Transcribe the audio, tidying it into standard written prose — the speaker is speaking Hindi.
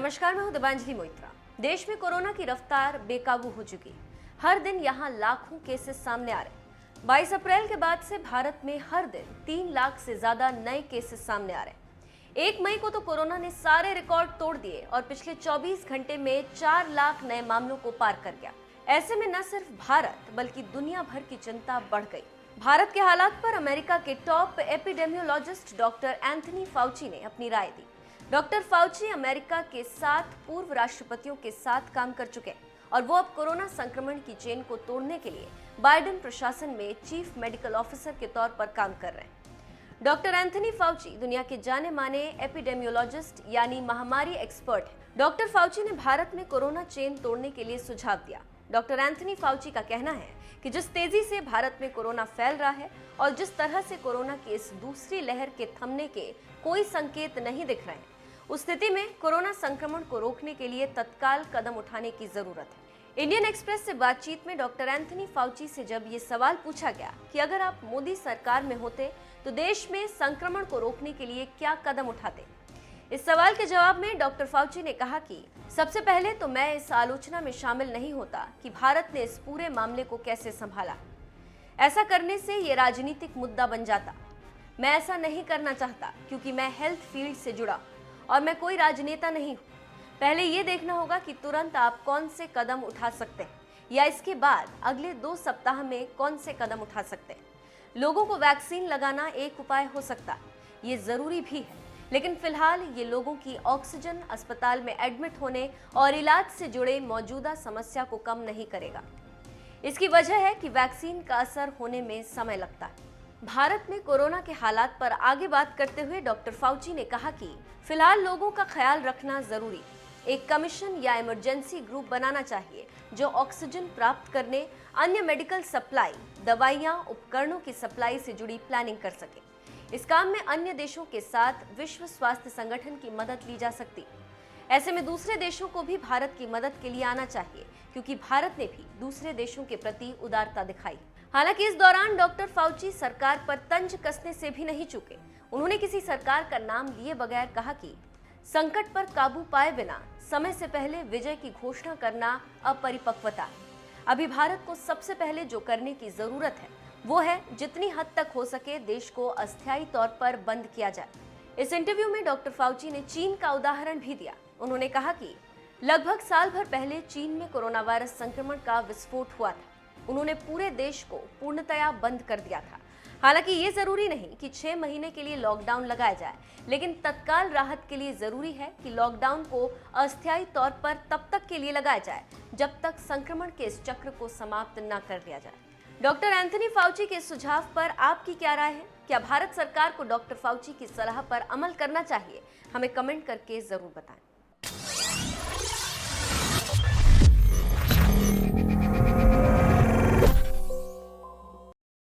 नमस्कार, मैं हूं दिबांजलि मोइत्रा। देश में कोरोना की रफ्तार बेकाबू हो चुकी। हर दिन यहां लाखों केसेस सामने आ रहे। 22 अप्रैल के बाद से भारत में हर दिन 3 लाख से ज्यादा नए केसेस सामने आ रहे। 1 मई को तो कोरोना ने सारे रिकॉर्ड तोड़ दिए और पिछले 24 घंटे में 4 लाख नए मामलों को पार कर गया। ऐसे में न सिर्फ भारत बल्कि दुनिया भर की चिंता बढ़ गई। भारत के हालात पर अमेरिका के top epidemiologist doctor Anthony Fauci ने अपनी राय दी। डॉक्टर फाउची अमेरिका के 7 पूर्व राष्ट्रपतियों के साथ काम कर चुके हैं और वो अब कोरोना संक्रमण की चेन को तोड़ने के लिए बाइडेन प्रशासन में चीफ मेडिकल ऑफिसर के तौर पर काम कर रहे हैं। डॉक्टर एंथनी फाउची दुनिया के जाने माने एपिडेमियोलॉजिस्ट यानी महामारी एक्सपर्ट हैं। डॉक्टर फाउची ने भारत में कोरोना चेन तोड़ने के लिए सुझाव दिया। डॉक्टर एंथनी फाउची का कहना है कि जिस तेजी से भारत में कोरोना फैल रहा है और जिस तरह से कोरोना की इस दूसरी लहर के थमने के कोई संकेत नहीं दिख रहे हैं, उस स्थिति में कोरोना संक्रमण को रोकने के लिए तत्काल कदम उठाने की जरूरत है। इंडियन एक्सप्रेस से बातचीत में डॉक्टर एंथनी फाउची से जब ये सवाल पूछा गया कि अगर आप मोदी सरकार में होते तो देश में संक्रमण को रोकने के लिए क्या कदम उठाते, इस सवाल के जवाब में डॉक्टर फाउची ने कहा कि सबसे पहले तो मैं इस आलोचना में शामिल नहीं होता कि भारत ने इस पूरे मामले को कैसे संभाला। ऐसा करने से ये राजनीतिक मुद्दा बन जाता। मैं ऐसा नहीं करना चाहता क्योंकि मैं हेल्थ फील्ड से जुड़ा और मैं कोई राजनेता नहीं हूँ। पहले ये देखना होगा कि तुरंत आप कौन से कदम उठा सकते हैं या इसके बाद अगले 2 सप्ताह में कौन से कदम उठा सकते हैं। लोगों को वैक्सीन लगाना एक उपाय हो सकता है, ये जरूरी भी है, लेकिन फिलहाल ये लोगों की ऑक्सीजन, अस्पताल में एडमिट होने और इलाज से जुड़े मौजूदा समस्या को कम नहीं करेगा। इसकी वजह है कि वैक्सीन का असर होने में समय लगता है। भारत में कोरोना के हालात पर आगे बात करते हुए डॉक्टर फाउची ने कहा कि फिलहाल लोगों का ख्याल रखना जरूरी। एक कमीशन या इमरजेंसी ग्रुप बनाना चाहिए जो ऑक्सीजन प्राप्त करने, अन्य मेडिकल सप्लाई, दवाइयां, उपकरणों की सप्लाई से जुड़ी प्लानिंग कर सके। इस काम में अन्य देशों के साथ विश्व स्वास्थ्य संगठन की मदद ली जा सकती। ऐसे में दूसरे देशों को भी भारत की मदद के लिए आना चाहिए क्योंकि भारत ने भी दूसरे देशों के प्रति उदारता दिखाई। हालांकि इस दौरान डॉक्टर फाउची सरकार पर तंज कसने से भी नहीं चूके। उन्होंने किसी सरकार का नाम लिए बगैर कहा कि संकट पर काबू पाए बिना समय से पहले विजय की घोषणा करना अपरिपक्वता है। अभी भारत को सबसे पहले जो करने की जरूरत है वो है जितनी हद तक हो सके देश को अस्थायी तौर पर बंद किया जाए। इस इंटरव्यू में डॉक्टर फाउची ने चीन का उदाहरण भी दिया। उन्होंने कहा कि लगभग साल भर पहले चीन में कोरोना वायरस संक्रमण का विस्फोट हुआ था। उन्होंने पूरे देश को पूर्णतया बंद कर दिया था। हालांकि ये जरूरी नहीं कि 6 महीने के लिए लॉकडाउन लगाया जाए, लेकिन तत्काल राहत के लिए जरूरी है कि लॉकडाउन को अस्थायी तौर पर तब तक के लिए लगाया जाए जब तक संक्रमण के इस चक्र को समाप्त न कर दिया जाए। डॉक्टर एंथनी फाउची के सुझाव पर आपकी क्या राय है? क्या भारत सरकार को डॉक्टर फाउची की सलाह पर अमल करना चाहिए? हमें कमेंट करके जरूर बताएं।